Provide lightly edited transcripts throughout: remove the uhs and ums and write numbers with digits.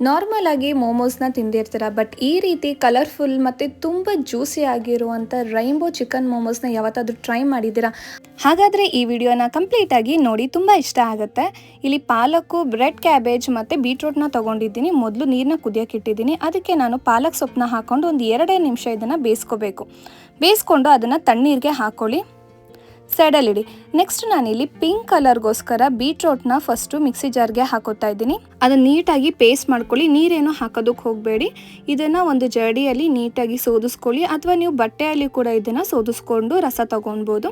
Normal ಆಗಿ ಮೋಮೋಸ್ನ ತಿಂದಿರ್ತೀರ, but ಈ ರೀತಿ ಕಲರ್ಫುಲ್ ಮತ್ತು ತುಂಬ ಜ್ಯೂಸಿ ಆಗಿರುವಂಥ ರೈನ್ಬೋ ಚಿಕನ್ ಮೋಮೋಸ್ನ ಯಾವತ್ತಾದರೂ ಟ್ರೈ ಮಾಡಿದ್ದೀರಾ? ಹಾಗಾದರೆ ಈ ವಿಡಿಯೋನ ಕಂಪ್ಲೀಟಾಗಿ ನೋಡಿ, ತುಂಬ ಇಷ್ಟ ಆಗುತ್ತೆ. ಇಲ್ಲಿ ಪಾಲಕ್ಕು, ರೆಡ್ ಕ್ಯಾಬೇಜ್ ಮತ್ತು ಬೀಟ್ರೂಟ್ನ ತೊಗೊಂಡಿದ್ದೀನಿ. ಮೊದಲು ನೀರನ್ನ ಕುದಿಯೋಕೆ ಇಟ್ಟಿದ್ದೀನಿ. ಅದಕ್ಕೆ ನಾನು ಪಾಲಕ್ ಸೊಪ್ಪನ್ನ ಹಾಕ್ಕೊಂಡು ಒಂದು 2 ನಿಮಿಷ ಇದನ್ನು ಬೇಯಿಸ್ಕೋಬೇಕು. ಬೇಯಿಸ್ಕೊಂಡು ಅದನ್ನು ತಣ್ಣೀರಿಗೆ ಹಾಕ್ಕೊಳ್ಳಿ, ಸೈಡಲ್ಲಿಡಿ. ನೆಕ್ಸ್ಟ್ ನಾನಿಲ್ಲಿ ಪಿಂಕ್ ಕಲರ್ಗೋಸ್ಕರ ಬೀಟ್ರೋಟ್ನ ಫಸ್ಟು ಮಿಕ್ಸಿ ಜಾರ್ಗೆ ಹಾಕೋತಾ ಇದ್ದೀನಿ. ಅದನ್ನು ನೀಟಾಗಿ ಪೇಸ್ಟ್ ಮಾಡ್ಕೊಳ್ಳಿ, ನೀರೇನು ಹಾಕೋದಕ್ಕೆ ಹೋಗಬೇಡಿ. ಇದನ್ನು ಒಂದು ಜರಡಿಯಲ್ಲಿ ನೀಟಾಗಿ ಸೋದಿಸ್ಕೊಳ್ಳಿ, ಅಥವಾ ನೀವು ಬಟ್ಟೆಯಲ್ಲಿ ಕೂಡ ಇದನ್ನು ಸೋದಿಸ್ಕೊಂಡು ರಸ ತೊಗೊಳ್ಬೋದು.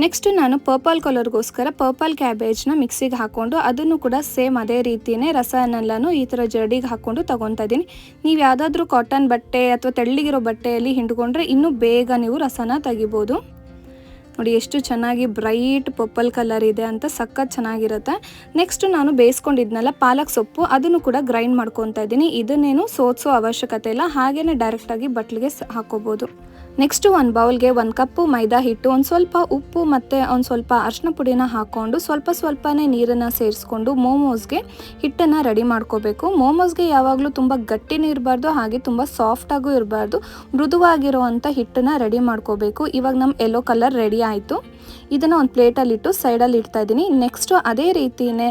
ನೆಕ್ಸ್ಟ್ ನಾನು ಪರ್ಪಲ್ ಕಲರ್ಗೋಸ್ಕರ ಪರ್ಪಲ್ ಕ್ಯಾಬೇಜ್ನ ಮಿಕ್ಸಿಗೆ ಹಾಕ್ಕೊಂಡು ಅದನ್ನು ಕೂಡ ಸೇಮ್ ಅದೇ ರೀತಿಯೇ ರಸನೆಲ್ಲನೂ ಈ ಥರ ಜರಡಿಗೆ ಹಾಕ್ಕೊಂಡು ತೊಗೊತಾ ಇದ್ದೀನಿ. ನೀವು ಯಾವುದಾದ್ರೂ ಕಾಟನ್ ಬಟ್ಟೆ ಅಥವಾ ತೆಳ್ಳಗಿರೋ ಬಟ್ಟೆಯಲ್ಲಿ ಹಿಂಡ್ಕೊಂಡ್ರೆ ಇನ್ನೂ ಬೇಗ ನೀವು ರಸನ ತೆಗಿಬೋದು. ನೋಡಿ ಎಷ್ಟು ಚೆನ್ನಾಗಿ ಬ್ರೈಟ್ ಪರ್ಪಲ್ ಕಲರ್ ಇದೆ ಅಂತ, ಸಖತ್ ಚೆನ್ನಾಗಿರುತ್ತೆ. ನೆಕ್ಸ್ಟ್ ನಾನು ಬೇಯಿಸ್ಕೊಂಡಿದ್ನಲ್ಲ ಪಾಲಕ್ ಸೊಪ್ಪು, ಅದನ್ನು ಕೂಡ ಗ್ರೈಂಡ್ ಮಾಡ್ಕೊತಾ ಇದ್ದೀನಿ. ಇದನ್ನೇನು ಸೋದಿಸೋ ಅವಶ್ಯಕತೆ ಇಲ್ಲ, ಹಾಗೇ ಡೈರೆಕ್ಟಾಗಿ ಬಟ್ಲಿಗೆ ಹಾಕೋಬೋದು. ನೆಕ್ಸ್ಟು ಒಂದು ಬೌಲ್ಗೆ 1 ಕಪ್ಪು ಮೈದಾ ಹಿಟ್ಟು, ಒಂದು ಸ್ವಲ್ಪ ಉಪ್ಪು ಮತ್ತು ಒಂದು ಸ್ವಲ್ಪ ಅರಿಶಿನ ಪುಡಿನ ಹಾಕ್ಕೊಂಡು ಸ್ವಲ್ಪನೇ ನೀರನ್ನು ಸೇರಿಸ್ಕೊಂಡು ಮೋಮೋಸ್ಗೆ ಹಿಟ್ಟನ್ನು ರೆಡಿ ಮಾಡ್ಕೋಬೇಕು. ಮೋಮೋಸ್ಗೆ ಯಾವಾಗಲೂ ತುಂಬ ಗಟ್ಟಿನೂ ಇರಬಾರ್ದು, ಹಾಗೆ ತುಂಬ ಸಾಫ್ಟಾಗೂ ಇರಬಾರ್ದು, ಮೃದುವಾಗಿರುವಂಥ ಹಿಟ್ಟನ್ನು ರೆಡಿ ಮಾಡ್ಕೋಬೇಕು. ಇವಾಗ ನಮ್ಮ ಯೆಲ್ಲೋ ಕಲರ್ ರೆಡಿ ಆಯಿತು. ಇದನ್ನು ಒಂದು ಪ್ಲೇಟಲ್ಲಿಟ್ಟು ಸೈಡಲ್ಲಿ ಇಡ್ತಾ ಇದ್ದೀನಿ. ನೆಕ್ಸ್ಟು ಅದೇ ರೀತಿಯೇ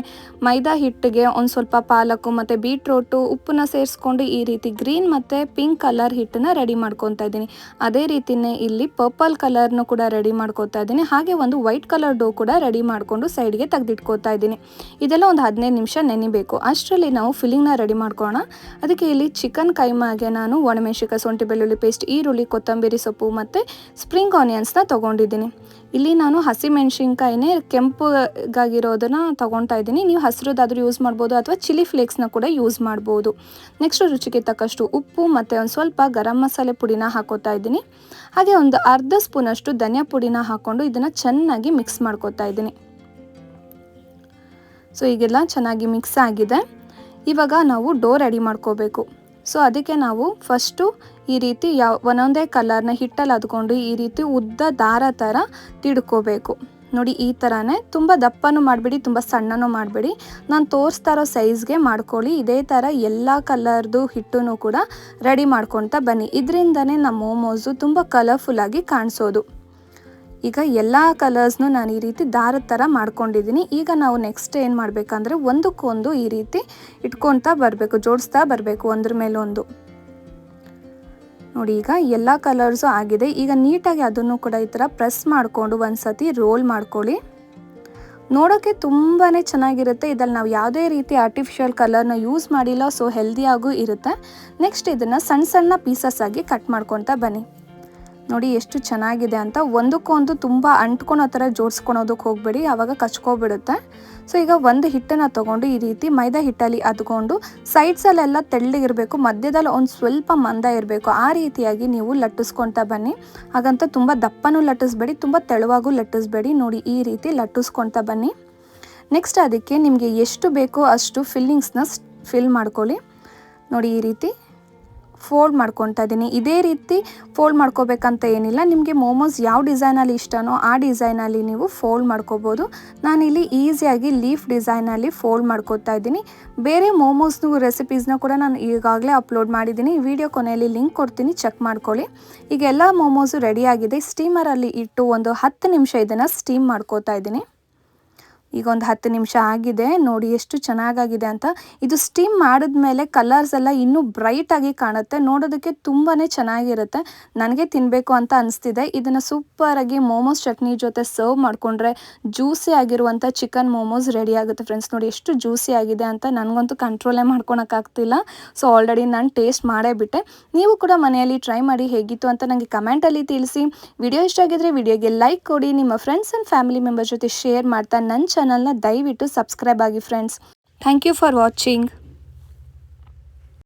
ಮೈದಾ ಹಿಟ್ಟಿಗೆ ಒಂದು ಸ್ವಲ್ಪ ಪಾಲಕ್ಕು ಮತ್ತು ಬೀಟ್ರೋಟು ಉಪ್ಪನ್ನ ಸೇರಿಸ್ಕೊಂಡು ಈ ರೀತಿ ಗ್ರೀನ್ ಮತ್ತು ಪಿಂಕ್ ಕಲರ್ ಹಿಟ್ಟನ್ನು ರೆಡಿ ಮಾಡ್ಕೊತಾ ಇದ್ದೀನಿ. ಅದೇ ರೀತಿಯೇ ಇಲ್ಲಿ ಪರ್ಪಲ್ ಕಲರ್ನು ಕೂಡ ರೆಡಿ ಮಾಡ್ಕೊತಾ ಇದ್ದೀನಿ. ಹಾಗೆ ಒಂದು ವೈಟ್ ಕಲರ್ ಡೋ ಕೂಡ ರೆಡಿ ಮಾಡಿಕೊಂಡು ಸೈಡ್ಗೆ ತೆಗೆದಿಟ್ಕೋತಾ ಇದ್ದೀನಿ. ಇದೆಲ್ಲ ಒಂದು 15 ನಿಮಿಷ ನೆನಿಬೇಕು. ಅಷ್ಟರಲ್ಲಿ ನಾವು ಫಿಲ್ಲಿಂಗ್ನ ರೆಡಿ ಮಾಡ್ಕೊಳ್ಳೋಣ. ಅದಕ್ಕೆ ಇಲ್ಲಿ ಚಿಕನ್ ಕೈಮಾಗೆ ನಾನು ಒಣಮೆಣಸಿನಕಾಯಿ, ಶುಂಠಿ ಬೆಳ್ಳುಳ್ಳಿ ಪೇಸ್ಟ್, ಈರುಳ್ಳಿ, ಕೊತ್ತಂಬರಿ ಸೊಪ್ಪು ಮತ್ತು ಸ್ಪ್ರಿಂಗ್ ಆನಿಯನ್ಸ್ನ ತೊಗೊಂಡಿದ್ದೀನಿ. ಇಲ್ಲಿ ನಾನು ಹಸಿಮೆಣ್ಸಿನ್ಕಾಯಿನೇ ಕೆಂಪುಗಾಗಿರೋದನ್ನು ತೊಗೊತಾ ಇದ್ದೀನಿ. ನೀವು ಹಸಿರುದಾದರೂ ಯೂಸ್ ಮಾಡ್ಬೋದು ಅಥವಾ ಚಿಲ್ಲಿ ಫ್ಲೇಕ್ಸ್ನ ಕೂಡ ಯೂಸ್ ಮಾಡ್ಬೋದು. ನೆಕ್ಸ್ಟ್ ರುಚಿಗೆ ತಕ್ಕಷ್ಟು ಉಪ್ಪು ಮತ್ತು ಒಂದು ಸ್ವಲ್ಪ ಗರಂ ಮಸಾಲೆ ಪುಡಿನ ಹಾಕೋತಾ ಇದ್ದೀನಿ. ಹಾಗೆ ಒಂದು ಅರ್ಧ ಸ್ಪೂನಷ್ಟು ಧನಿಯಾ ಪುಡಿನ ಹಾಕ್ಕೊಂಡು ಇದನ್ನು ಚೆನ್ನಾಗಿ ಮಿಕ್ಸ್ ಮಾಡ್ಕೋತಾ ಇದ್ದೀನಿ. ಸೊ ಈಗೆಲ್ಲ ಚೆನ್ನಾಗಿ ಮಿಕ್ಸ್ ಆಗಿದೆ. ಇವಾಗ ನಾವು ಡೋ ರೆಡಿ ಮಾಡ್ಕೋಬೇಕು. ಸೊ ಅದಕ್ಕೆ ನಾವು ಫಸ್ಟು ಈ ರೀತಿ ಒಂದೊಂದೇ ಕಲರ್ನ ಹಿಟ್ಟಲ್ಲಿ ಅದ್ಕೊಂಡು ಈ ರೀತಿ ಉದ್ದ ದಾರ ಥರ ತಿಡ್ಕೋಬೇಕು. ನೋಡಿ ಈ ಥರನೇ, ತುಂಬ ದಪ್ಪನೂ ಮಾಡಬೇಡಿ, ತುಂಬ ಸಣ್ಣನೂ ಮಾಡಬೇಡಿ. ನಾನು ತೋರಿಸ್ತಾ ಇರೋ ಸೈಜ್ಗೆ ಮಾಡ್ಕೊಳ್ಳಿ. ಇದೇ ಥರ ಎಲ್ಲ ಕಲರ್ದು ಹಿಟ್ಟನ್ನು ಕೂಡ ರೆಡಿ ಮಾಡ್ಕೊತಾ ಬನ್ನಿ. ಇದರಿಂದನೇ ನಮ್ಮ ಮೋಮೋಸು ತುಂಬ ಕಲರ್ಫುಲ್ಲಾಗಿ ಕಾಣಿಸೋದು. ಈಗ ಎಲ್ಲ ಕಲರ್ಸ್ನು ನಾನು ಈ ರೀತಿ ದಾರದ ಥರ ಮಾಡ್ಕೊಂಡಿದ್ದೀನಿ. ಈಗ ನಾವು ನೆಕ್ಸ್ಟ್ ಏನು ಮಾಡಬೇಕಂದ್ರೆ ಒಂದಕ್ಕೊಂದು ಈ ರೀತಿ ಇಟ್ಕೊತಾ ಬರಬೇಕು, ಜೋಡಿಸ್ತಾ ಬರಬೇಕು ಒಂದ್ರ ಮೇಲೆ ಒಂದು. ನೋಡಿ ಈಗ ಎಲ್ಲ ಕಲರ್ಸು ಆಗಿದೆ. ಈಗ ನೀಟಾಗಿ ಅದನ್ನು ಕೂಡ ಈ ಥರ ಪ್ರೆಸ್ ಮಾಡಿಕೊಂಡು ಒಂದು ಸತಿ ರೋಲ್ ಮಾಡ್ಕೊಳ್ಳಿ. ನೋಡೋಕ್ಕೆ ತುಂಬಾ ಚೆನ್ನಾಗಿರುತ್ತೆ. ಇದರಲ್ಲಿ ನಾವು ಯಾವುದೇ ರೀತಿ ಆರ್ಟಿಫಿಷಿಯಲ್ ಕಲರ್ನ ಯೂಸ್ ಮಾಡಿಲ್ಲ, ಸೊ ಹೆಲ್ದಿಯಾಗೂ ಇರುತ್ತೆ. ನೆಕ್ಸ್ಟ್ ಇದನ್ನು ಸಣ್ಣ ಸಣ್ಣ ಪೀಸಸ್ ಆಗಿ ಕಟ್ ಮಾಡ್ಕೊತಾ ಬನ್ನಿ. ನೋಡಿ ಎಷ್ಟು ಚೆನ್ನಾಗಿದೆ ಅಂತ. ಒಂದಕ್ಕೊಂದು ತುಂಬ ಅಂಟ್ಕೊಳೋ ಥರ ಜೋಡಿಸ್ಕೊಳೋದಕ್ಕೆ ಹೋಗಬೇಡಿ, ಆವಾಗ ಕಚ್ಕೊಬಿಡುತ್ತೆ. ಸೊ ಈಗ ಒಂದು ಹಿಟ್ಟನ್ನು ತೊಗೊಂಡು ಈ ರೀತಿ ಮೈದಾ ಹಿಟ್ಟಲ್ಲಿ ಅದ್ಕೊಂಡು ಸೈಡ್ಸಲ್ಲೆಲ್ಲ ತೆಳ್ಳಗಿರಬೇಕು, ಮಧ್ಯದಲ್ಲಿ ಒಂದು ಸ್ವಲ್ಪ ಮಂದ ಇರಬೇಕು. ಆ ರೀತಿಯಾಗಿ ನೀವು ಲಟ್ಟಿಸ್ಕೊತಾ ಬನ್ನಿ. ಹಾಗಂತ ತುಂಬ ದಪ್ಪನೂ ಲಟ್ಟಿಸ್ಬೇಡಿ, ತುಂಬ ತೆಳುವಾಗೂ ಲಟ್ಟಿಸ್ಬೇಡಿ. ನೋಡಿ ಈ ರೀತಿ ಲಟ್ಟಿಸ್ಕೊತಾ ಬನ್ನಿ. ನೆಕ್ಸ್ಟ್ ಅದಕ್ಕೆ ನಿಮಗೆ ಎಷ್ಟು ಬೇಕೋ ಅಷ್ಟು ಫಿಲ್ಲಿಂಗ್ಸ್ನ ಫಿಲ್ ಮಾಡ್ಕೊಳ್ಳಿ. ನೋಡಿ ಈ ರೀತಿ ಫೋಲ್ಡ್ ಮಾಡ್ಕೊತಾ ಇದ್ದೀನಿ. ಇದೇ ರೀತಿ ಫೋಲ್ಡ್ ಮಾಡ್ಕೋಬೇಕಂತ ಏನಿಲ್ಲ, ನಿಮಗೆ ಮೋಮೋಸ್ ಯಾವ ಡಿಸೈನಲ್ಲಿ ಇಷ್ಟನೋ ಆ ಡಿಸೈನಲ್ಲಿ ನೀವು ಫೋಲ್ಡ್ ಮಾಡ್ಕೋಬೋದು. ನಾನಿಲ್ಲಿ ಈಸಿಯಾಗಿ ಲೀಫ್ ಡಿಸೈನಲ್ಲಿ ಫೋಲ್ಡ್ ಮಾಡ್ಕೋತಾ ಇದ್ದೀನಿ. ಬೇರೆ ಮೋಮೋಸ್ನು ರೆಸಿಪೀಸ್ನ ಕೂಡ ನಾನು ಈಗಾಗಲೇ ಅಪ್ಲೋಡ್ ಮಾಡಿದ್ದೀನಿ. ವಿಡಿಯೋ ಕೊನೆಯಲ್ಲಿ ಲಿಂಕ್ ಕೊಡ್ತೀನಿ, ಚೆಕ್ ಮಾಡ್ಕೊಳ್ಳಿ. ಈಗ ಎಲ್ಲ ಮೋಮೋಸು ರೆಡಿಯಾಗಿದೆ. ಸ್ಟೀಮರಲ್ಲಿ ಇಟ್ಟು ಒಂದು 10 ನಿಮಿಷ ಇದನ್ನು ಸ್ಟೀಮ್ ಮಾಡ್ಕೋತಾ ಇದ್ದೀನಿ. ಈಗ ಒಂದು 10 ನಿಮಿಷ ಆಗಿದೆ. ನೋಡಿ ಎಷ್ಟು ಚೆನ್ನಾಗಾಗಿದೆ ಅಂತ. ಇದು ಸ್ಟೀಮ್ ಮಾಡಿದ್ಮೇಲೆ ಕಲರ್ಸ್ ಎಲ್ಲ ಇನ್ನೂ ಬ್ರೈಟಾಗಿ ಕಾಣುತ್ತೆ, ನೋಡೋದಕ್ಕೆ ತುಂಬಾ ಚೆನ್ನಾಗಿರುತ್ತೆ. ನನಗೆ ತಿನ್ನಬೇಕು ಅಂತ ಅನಿಸ್ತಿದೆ. ಇದನ್ನು ಸೂಪರಾಗಿ ಮೋಮೋಸ್ ಚಟ್ನಿ ಜೊತೆ ಸರ್ವ್ ಮಾಡಿಕೊಂಡ್ರೆ ಜ್ಯೂಸಿ ಆಗಿರುವಂಥ ಚಿಕನ್ ಮೋಮೋಸ್ ರೆಡಿ ಆಗುತ್ತೆ ಫ್ರೆಂಡ್ಸ್. ನೋಡಿ ಎಷ್ಟು ಜ್ಯೂಸಿ ಆಗಿದೆ ಅಂತ, ನನಗಂತೂ ಕಂಟ್ರೋಲೇ ಮಾಡ್ಕೊಳಕ್ಕಾಗ್ತಿಲ್ಲ. ಸೊ ಆಲ್ರೆಡಿ ನಾನು ಟೇಸ್ಟ್ ಮಾಡೇ ಬಿಟ್ಟೆ. ನೀವು ಕೂಡ ಮನೆಯಲ್ಲಿ ಟ್ರೈ ಮಾಡಿ ಹೇಗಿತ್ತು ಅಂತ ನನಗೆ ಕಮೆಂಟಲ್ಲಿ ತಿಳಿಸಿ. ವಿಡಿಯೋ ಇಷ್ಟ ಆಗಿದ್ರೆ ವಿಡಿಯೋಗೆ ಲೈಕ್ ಕೊಡಿ, ನಿಮ್ಮ ಫ್ರೆಂಡ್ಸ್ ಆ್ಯಂಡ್ ಫ್ಯಾಮಿಲಿ ಮೆಂಬರ್ ಜೊತೆ ಶೇರ್ ಮಾಡ್ತಾ ನನ್ನ ಚಾನಲ್ನ ದಯವಿಟ್ಟು ಸಬ್ಸ್ಕ್ರೈಬ್ ಆಗಿ friends. Thank you for watching.